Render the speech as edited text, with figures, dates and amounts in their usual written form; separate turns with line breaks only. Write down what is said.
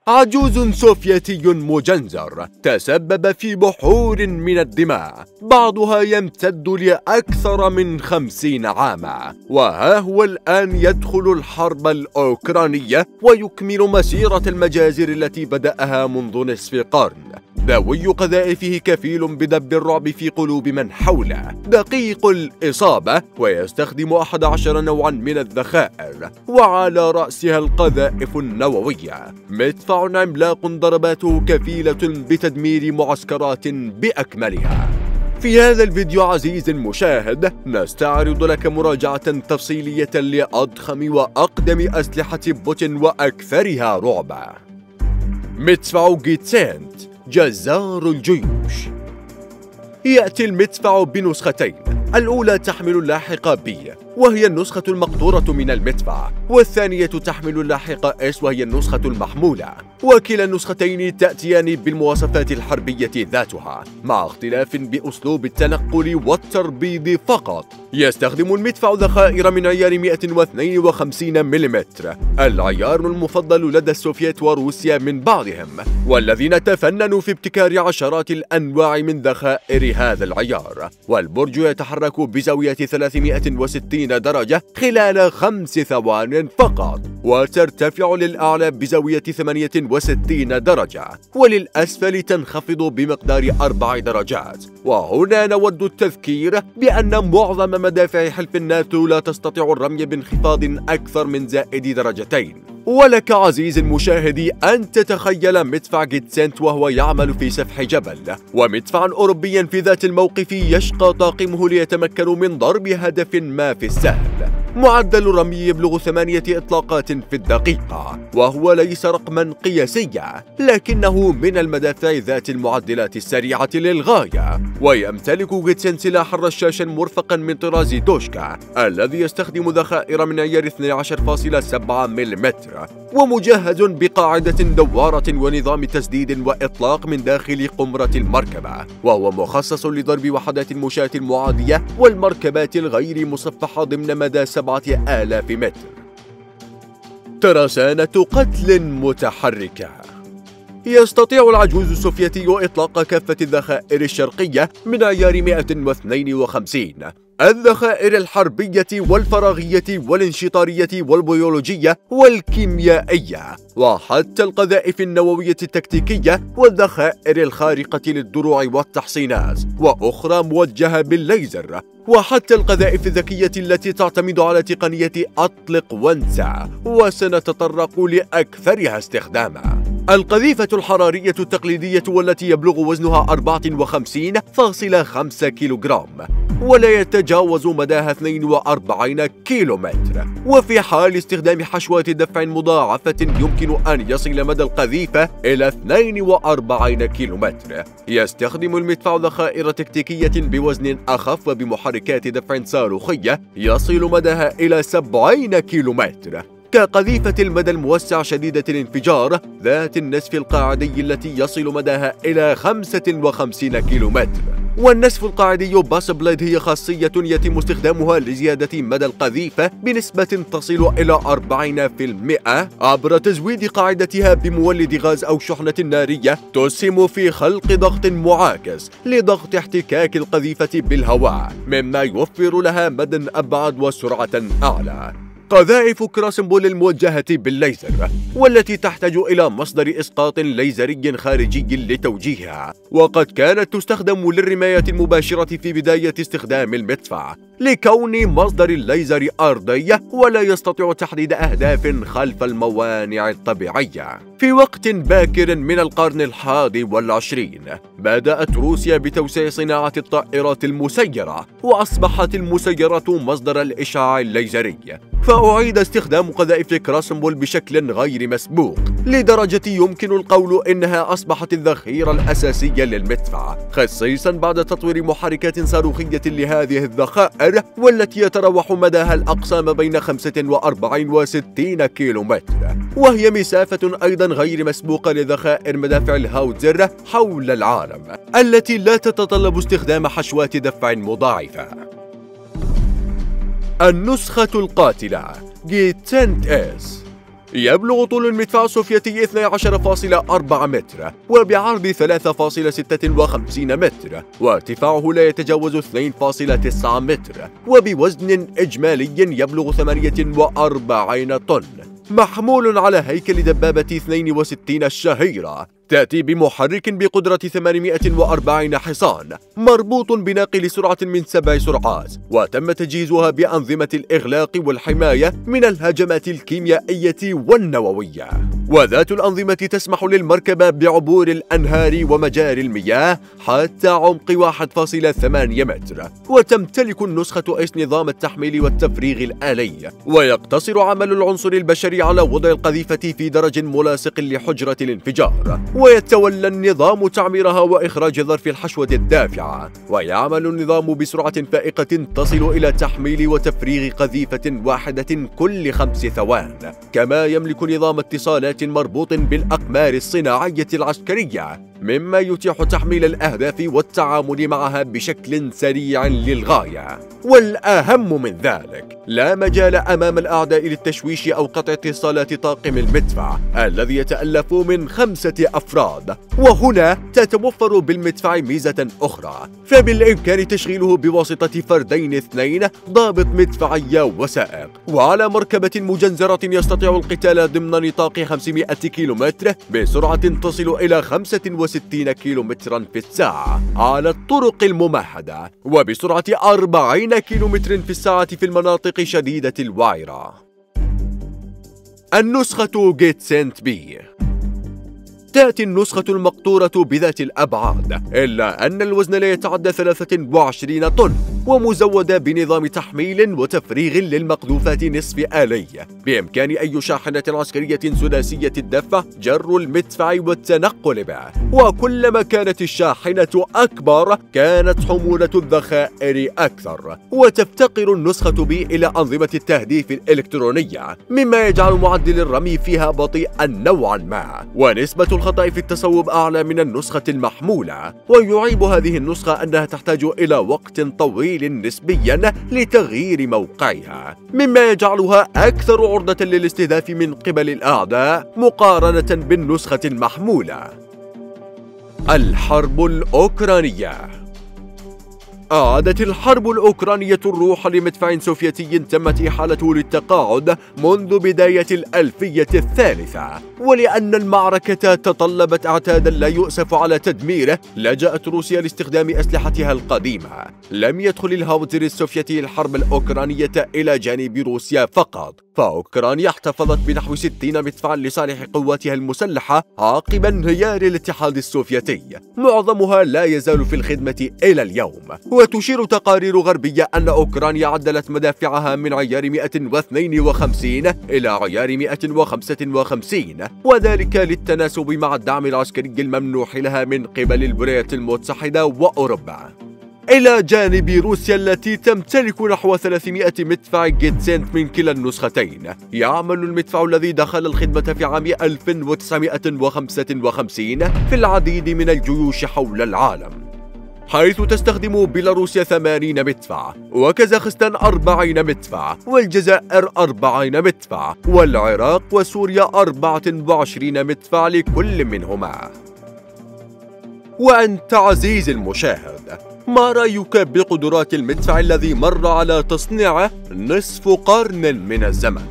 عجوز سوفيتي مجنزر تسبب في بحور من الدماء بعضها يمتد لأكثر من 50 عاما، وها هو الآن يدخل الحرب الأوكرانية ويكمل مسيرة المجازر التي بدأها منذ نصف قرن. ذوي قذائفه كفيل بدب الرعب في قلوب من حوله، دقيق الإصابة ويستخدم 11 نوعا من الذخائر وعلى رأسها القذائف النووية. مدفع عملاق ضرباته كفيلة بتدمير معسكرات بأكملها. في هذا الفيديو عزيزي المشاهد نستعرض لك مراجعة تفصيلية لأضخم وأقدم أسلحة بوتين وأكثرها رعبا. مدفع جيتسنت جزار الجيوش. يأتي المدفع بنسختين، الأولى تحمل اللاحقة B وهي النسخة المقطورة من المدفع، والثانية تحمل اللاحقة S وهي النسخة المحمولة، وكلا النسختين تأتيان بالمواصفات الحربية ذاتها مع اختلاف بأسلوب التنقل والتربيض فقط. يستخدم المدفع ذخائر من عيار 152 ملم، العيار المفضل لدى السوفييت وروسيا من بعضهم، والذين تفننوا في ابتكار عشرات الأنواع من ذخائر هذا العيار. والبرج يتحرك بزاوية 360 درجة خلال 5 ثوان فقط، وترتفع للأعلى بزاوية 68 درجة، وللأسفل تنخفض بمقدار 4 درجات. وهنا نود التذكير بأن معظم مدافع حلف الناتو لا تستطيع الرمي بانخفاض أكثر من زائد درجتين. ولك عزيزي المشاهد أن تتخيل مدفع جيتسنت وهو يعمل في سفح جبل، ومدفعا أوروبيا في ذات الموقف يشقى طاقمه ليتمكن من ضرب هدف ما في السهل. معدل الرمي يبلغ 8 إطلاقات في الدقيقة، وهو ليس رقما قياسيا لكنه من المدافع ذات المعدلات السريعة للغاية. ويمتلك جيتسنت سلاحا رشاشا مرفقا من طراز دوشكا الذي يستخدم ذخائر من عيار 12.7 ملم، ومجهز بقاعدة دوارة ونظام تسديد وإطلاق من داخل قمرة المركبة، وهو مخصص لضرب وحدات المشاة المعادية والمركبات الغير مصفحة ضمن مدى 7000 متر. ترسانة قتل متحركة. يستطيع العجوز السوفيتي إطلاق كافة الذخائر الشرقية من عيار 152، الذخائر الحربية والفراغية والانشطارية والبيولوجية والكيميائية، وحتى القذائف النووية التكتيكية والذخائر الخارقة للدروع والتحصينات، وأخرى موجهة بالليزر، وحتى القذائف الذكية التي تعتمد على تقنية أطلق وانسى، وسنتطرق لأكثرها استخداما. القذيفة الحرارية التقليدية والتي يبلغ وزنها 54.5 كيلوغرام، ولا يتجاوز مداها 42 كيلومتر، وفي حال استخدام حشوات دفع مضاعفة يمكن أن يصل مدى القذيفة إلى 42 كيلومتر. يستخدم المدفع ذخائر تكتيكية بوزن أخف وبمحركات دفع صاروخية يصل مداها إلى 70 كيلومتر، كقذيفة المدى الموسع شديدة الانفجار ذات النسف القاعدي التي يصل مداها إلى 55 كيلومتر. والنسف القاعدي باس بليد هي خاصية يتم استخدامها لزيادة مدى القذيفة بنسبة تصل إلى 40% عبر تزويد قاعدتها بمولد غاز أو شحنة نارية تسهم في خلق ضغط معاكس لضغط احتكاك القذيفة بالهواء، مما يوفر لها مدى أبعد وسرعة أعلى. قذائف كراسنبول الموجهة بالليزر، والتي تحتاج إلى مصدر إسقاط ليزري خارجي لتوجيهها، وقد كانت تستخدم للرماية المباشرة في بداية استخدام المدفع لكون مصدر الليزر أرضي ولا يستطيع تحديد أهداف خلف الموانع الطبيعية. في وقت باكر من القرن 21 بدأت روسيا بتوسيع صناعة الطائرات المسيرة، وأصبحت المسيرة مصدر الإشعاع الليزري، فأعيد استخدام قذائف كراسنبول بشكل غير مسبوق لدرجة يمكن القول إنها أصبحت الذخيرة الأساسية للمدفع، خصيصا بعد تطوير محركات صاروخية لهذه الذخائر والتي يتراوح مداها الأقصى ما بين 45 و 60 كيلومتر، وهي مسافة أيضا غير مسبوقة لذخائر مدافع الهاوتزر حول العالم التي لا تتطلب استخدام حشوات دفع مضاعفة. النسخة القاتلة جيتسنت اس. يبلغ طول المدفع السوفيتي 12.4 متر، وبعرض 3.56 متر، وارتفاعه لا يتجاوز 2.9 متر، وبوزن إجمالي يبلغ 48 طن، محمول على هيكل دبابة 62 الشهيرة، تأتي بمحرك بقدرة 840 حصان، مربوط بناقل سرعة من 7 سرعات، وتم تجهيزها بأنظمة الإغلاق والحماية من الهجمات الكيميائية والنووية. وذات الأنظمة تسمح للمركبة بعبور الأنهار ومجاري المياه حتى عمق 1.8 متر، وتمتلك النسخة اس نظام التحميل والتفريغ الآلي، ويقتصر عمل العنصر البشري على وضع القذيفة في درج ملاصق لحجرة الانفجار، ويتولى النظام تعميرها وإخراج ظرف الحشوة الدافعة، ويعمل النظام بسرعة فائقة تصل إلى تحميل وتفريغ قذيفة واحدة كل 5 ثوان. كما يملك نظام اتصالات مربوط بالأقمار الصناعية العسكرية، مما يتيح تحميل الأهداف والتعامل معها بشكل سريع للغاية. والأهم من ذلك، لا مجال أمام الأعداء للتشويش أو قطع اتصالات طاقم المدفع الذي يتألف من 5 أفراد. وهنا تتوفر بالمدفع ميزة أخرى، فبالإمكان تشغيله بواسطة فردين 2 ضابط مدفعي وسائق، وعلى مركبة مجنزرة يستطيع القتال ضمن نطاق 500 كيلومتر بسرعة تصل إلى 65 كيلومترا في الساعة على الطرق الممهدة، وبسرعة 40 كيلومتر في الساعة في المناطق شديدة الوعرة. النسخة جيتسنت بي. تأتي النسخة المقطورة بذات الأبعاد، إلا أن الوزن لا يتعدى 23 طن، ومزودة بنظام تحميل وتفريغ للمقذوفات نصف آلي، بإمكان أي شاحنة عسكرية سداسية الدفع جر المدفع والتنقل به، وكلما كانت الشاحنة أكبر كانت حمولة الذخائر أكثر. وتفتقر النسخة بي إلى أنظمة التهديف الإلكترونية، مما يجعل معدل الرمي فيها بطيئا نوعا ما، ونسبة الخطأ في التصوب أعلى من النسخة المحمولة. ويعيب هذه النسخة أنها تحتاج إلى وقت طويل نسبيا لتغيير موقعها، مما يجعلها أكثر عرضة للاستهداف من قبل الأعداء مقارنة بالنسخة المحمولة. الحرب الأوكرانية. أعادت الحرب الأوكرانية الروح لمدفع سوفيتي تمت إحالته للتقاعد منذ بداية الألفية الثالثة، ولأن المعركة تطلبت اعتادا لا يؤسف على تدميره لجأت روسيا لاستخدام أسلحتها القديمة. لم يدخل الهاوتزر السوفيتي الحرب الأوكرانية إلى جانب روسيا فقط، فأوكرانيا احتفظت بنحو 60 مدفعا لصالح قواتها المسلحة عقب انهيار الاتحاد السوفيتي، معظمها لا يزال في الخدمة إلى اليوم. وتشير تقارير غربية أن أوكرانيا عدلت مدافعها من عيار 152 إلى عيار 155، وذلك للتناسب مع الدعم العسكري الممنوح لها من قبل الولايات المتحدة وأوروبا، إلى جانب روسيا التي تمتلك نحو 300 مدفع جيتسنت من كلا النسختين. يعمل المدفع الذي دخل الخدمة في عام 1955 في العديد من الجيوش حول العالم، حيث تستخدم بيلاروسيا 80 مدفع، وكازاخستان 40 مدفع، والجزائر 40 مدفع، والعراق وسوريا 24 مدفع لكل منهما. وأنت عزيزي المشاهد، ما رأيك بقدرات المدفع الذي مر على تصنيعه نصف قرن من الزمن؟